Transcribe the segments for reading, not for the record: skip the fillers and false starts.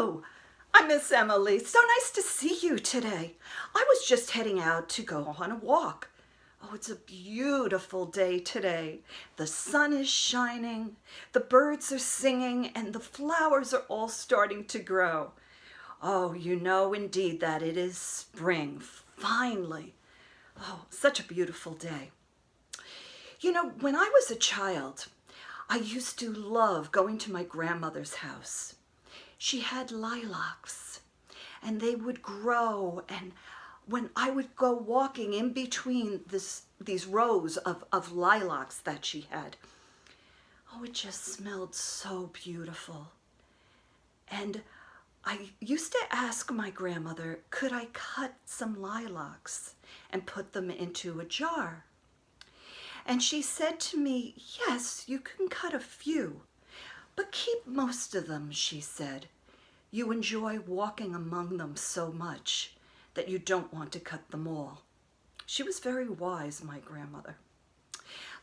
Hello, I'm Miss Emily. So nice to see you today. I was just heading out to go on a walk. Oh, it's a beautiful day today. The sun is shining, the birds are singing, and the flowers are all starting to grow. Oh, you know indeed that it is spring, finally. Oh, such a beautiful day. You know, when I was a child, I used to love going to my grandmother's house. She had lilacs, and they would grow, and when I would go walking in between these rows of lilacs that she had, oh, it just smelled so beautiful. And I used to ask my grandmother, could I cut some lilacs and put them into a jar? And she said to me, yes, you can cut a few, but keep most of them, she said. You enjoy walking among them so much that you don't want to cut them all. She was very wise, my grandmother.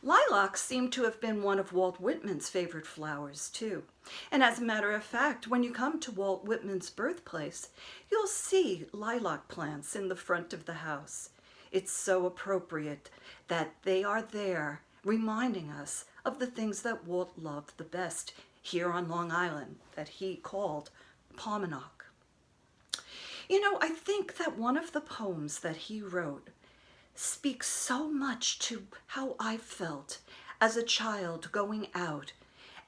Lilacs seem to have been one of Walt Whitman's favorite flowers, too. And as a matter of fact, when you come to Walt Whitman's birthplace, you'll see lilac plants in the front of the house. It's so appropriate that they are there reminding us of the things that Walt loved the best here on Long Island that he called Paumanok. You know, I think that one of the poems that he wrote speaks so much to how I felt as a child going out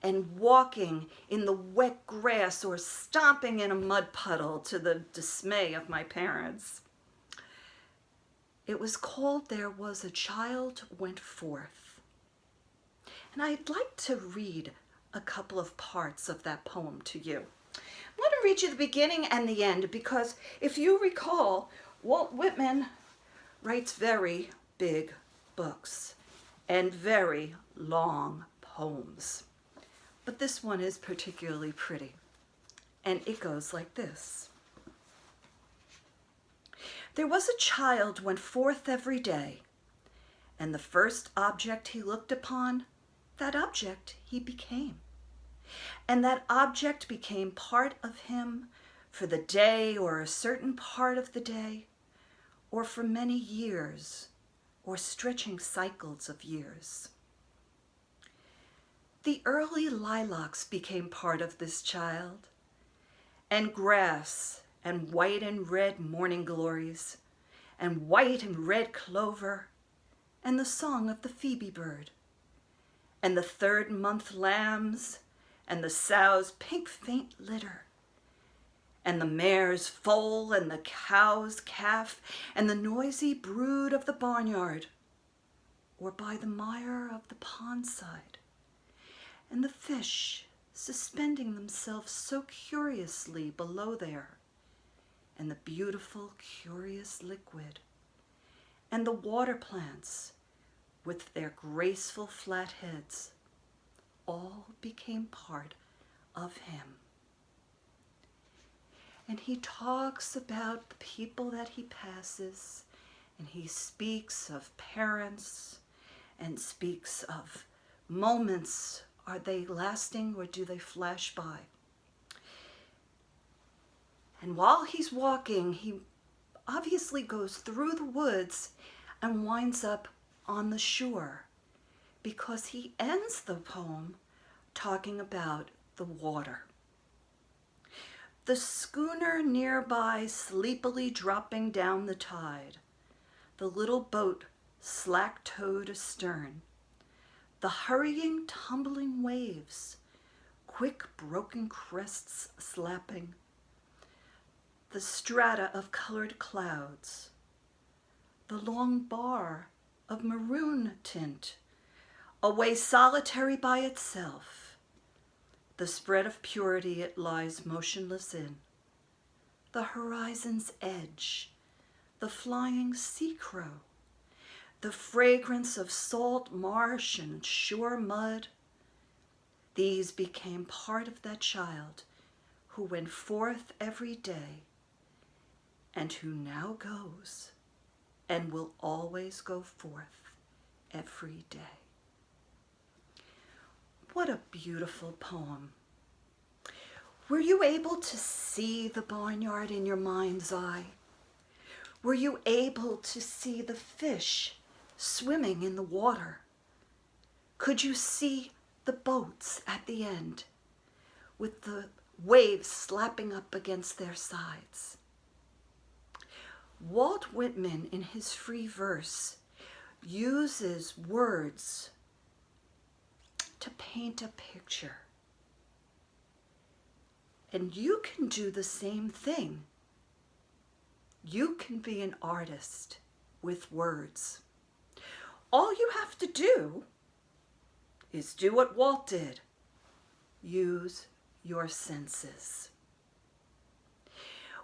and walking in the wet grass or stomping in a mud puddle to the dismay of my parents. It was called There Was a Child Went Forth. And I'd like to read a couple of parts of that poem to you. I want to read you the beginning and the end because if you recall, Walt Whitman writes very big books and very long poems. But this one is particularly pretty. And it goes like this. There was a child went forth every day, and the first object he looked upon, that object he became. And that object became part of him for the day or a certain part of the day, or for many years, or stretching cycles of years. The early lilacs became part of this child, and grass, and white and red morning glories, and white and red clover, and the song of the phoebe bird, and the third-month lambs, and the sow's pink faint litter, and the mare's foal, and the cow's calf, and the noisy brood of the barnyard, or by the mire of the pond side, and the fish suspending themselves so curiously below there, and the beautiful, curious liquid, and the water plants with their graceful flat heads, all became part of him. And he talks about the people that he passes, and he speaks of parents, and speaks of moments. Are they lasting or do they flash by? And while he's walking, he obviously goes through the woods and winds up on the shore because he ends the poem talking about the water. The schooner nearby sleepily dropping down the tide, the little boat slack-towed astern, the hurrying, tumbling waves, quick broken crests slapping, the strata of colored clouds, the long bar of maroon tint, away solitary by itself, the spread of purity it lies motionless in, the horizon's edge, the flying sea crow, the fragrance of salt marsh and shore mud. These became part of that child who went forth every day and who now goes and will always go forth every day. What a beautiful poem. Were you able to see the barnyard in your mind's eye? Were you able to see the fish swimming in the water? Could you see the boats at the end with the waves slapping up against their sides? Walt Whitman, in his free verse, uses words to paint a picture. And you can do the same thing. You can be an artist with words. All you have to do is do what Walt did. Use your senses.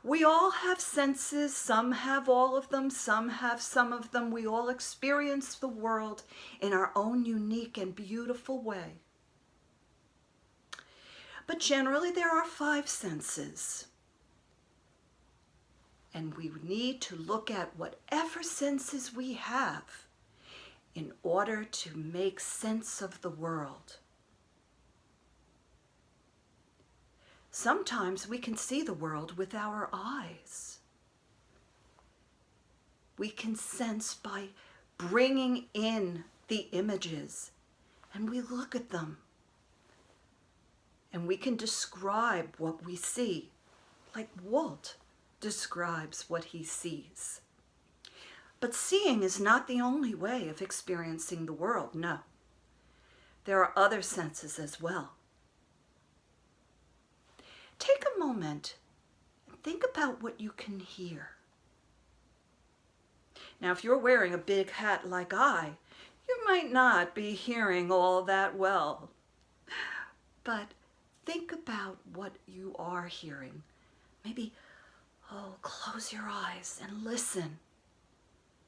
We all have senses. Some have all of them. Some have some of them. We all experience the world in our own unique and beautiful way. But generally there are 5 senses. And we need to look at whatever senses we have in order to make sense of the world. Sometimes we can see the world with our eyes. We can sense by bringing in the images, and we look at them. And we can describe what we see, like Walt describes what he sees. But seeing is not the only way of experiencing the world, no. There are other senses as well. Take a moment and think about what you can hear. Now, if you're wearing a big hat like I, you might not be hearing all that well. But think about what you are hearing. Maybe, close your eyes and listen.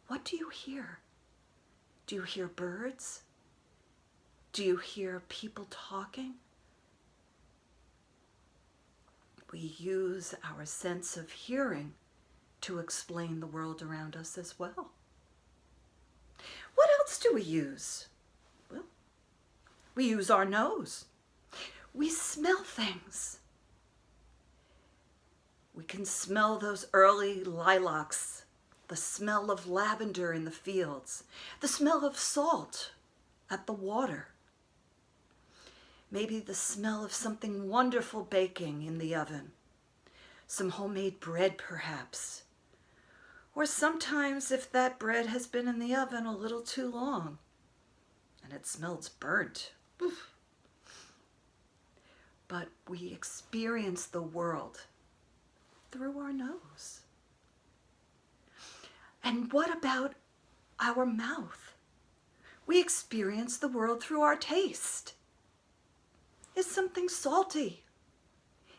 What do you hear? Do you hear birds? Do you hear people talking? We use our sense of hearing to explain the world around us as well. What else do we use? Well, we use our nose. We smell things. We can smell those early lilacs, the smell of lavender in the fields, the smell of salt at the water. Maybe the smell of something wonderful baking in the oven, some homemade bread perhaps. Or sometimes if that bread has been in the oven a little too long and it smells burnt. Oof. But we experience the world through our nose. And what about our mouth? We experience the world through our taste. Is something salty?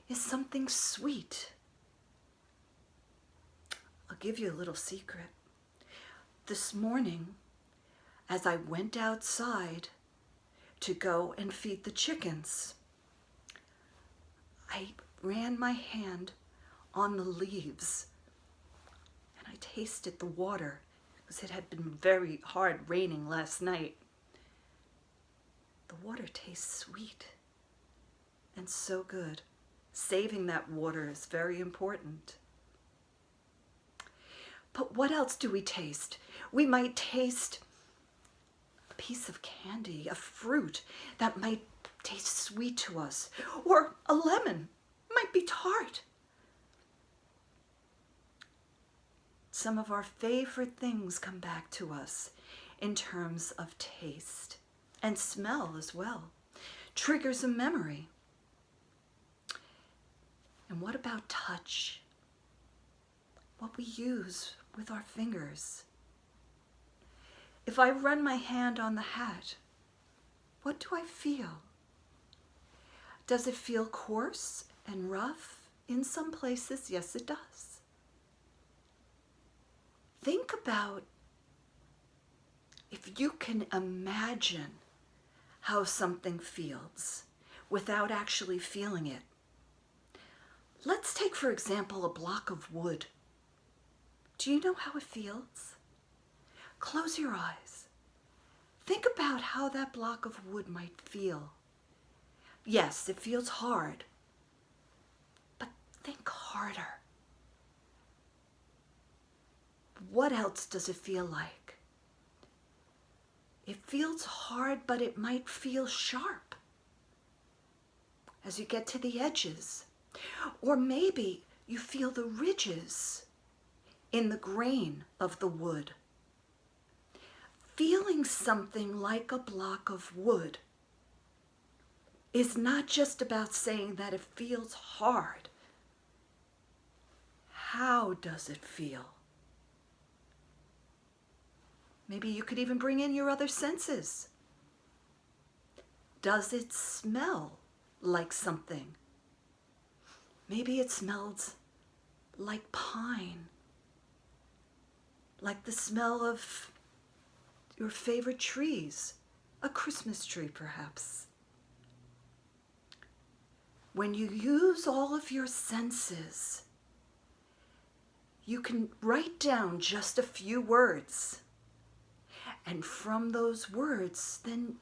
Is something sweet? I'll give you a little secret. This morning, as I went outside to go and feed the chickens, I ran my hand on the leaves and I tasted the water because it had been very hard raining last night. The water tastes sweet and so good. Saving that water is very important. But what else do we taste? We might taste a piece of candy, a fruit that might taste sweet to us, or a lemon might be tart. Some of our favorite things come back to us in terms of taste and smell as well. Triggers a memory. And what about touch? What we use with our fingers. If I run my hand on the hat, what do I feel? Does it feel coarse and rough in some places? Yes, it does. Think about if you can imagine how something feels without actually feeling it. Let's take, for example, a block of wood. Do you know how it feels? Close your eyes. Think about how that block of wood might feel. Yes, it feels hard. think harder. What else does it feel like? It feels hard, but it might feel sharp as you get to the edges. Or maybe you feel the ridges in the grain of the wood. Feeling something like a block of wood is not just about saying that it feels hard. How does it feel? Maybe you could even bring in your other senses. Does it smell like something? Maybe it smells like pine, like the smell of your favorite trees, a Christmas tree perhaps. When you use all of your senses, you can write down just a few words. And from those words, then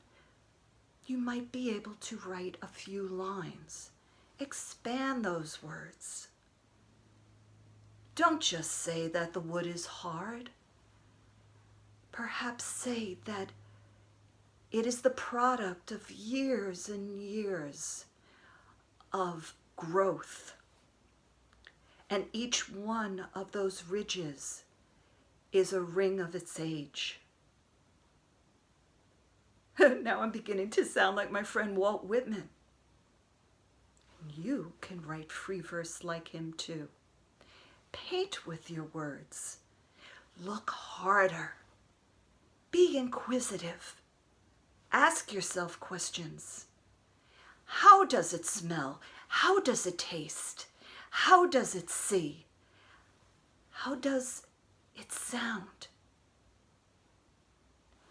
you might be able to write a few lines. Expand those words. Don't just say that the wood is hard. Perhaps say that it is the product of years and years of growth. And each one of those ridges is a ring of its age. Now I'm beginning to sound like my friend Walt Whitman. You can write free verse like him too. Paint with your words. Look harder. Be inquisitive. Ask yourself questions. How does it smell? How does it taste? How does it see? How does it sound?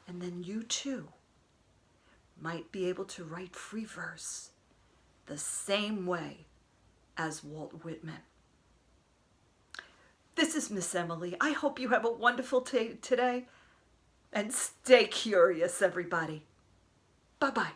And then you too might be able to write free verse the same way as Walt Whitman. This is Miss Emily. I hope you have a wonderful day today, and stay curious, everybody. Bye-bye.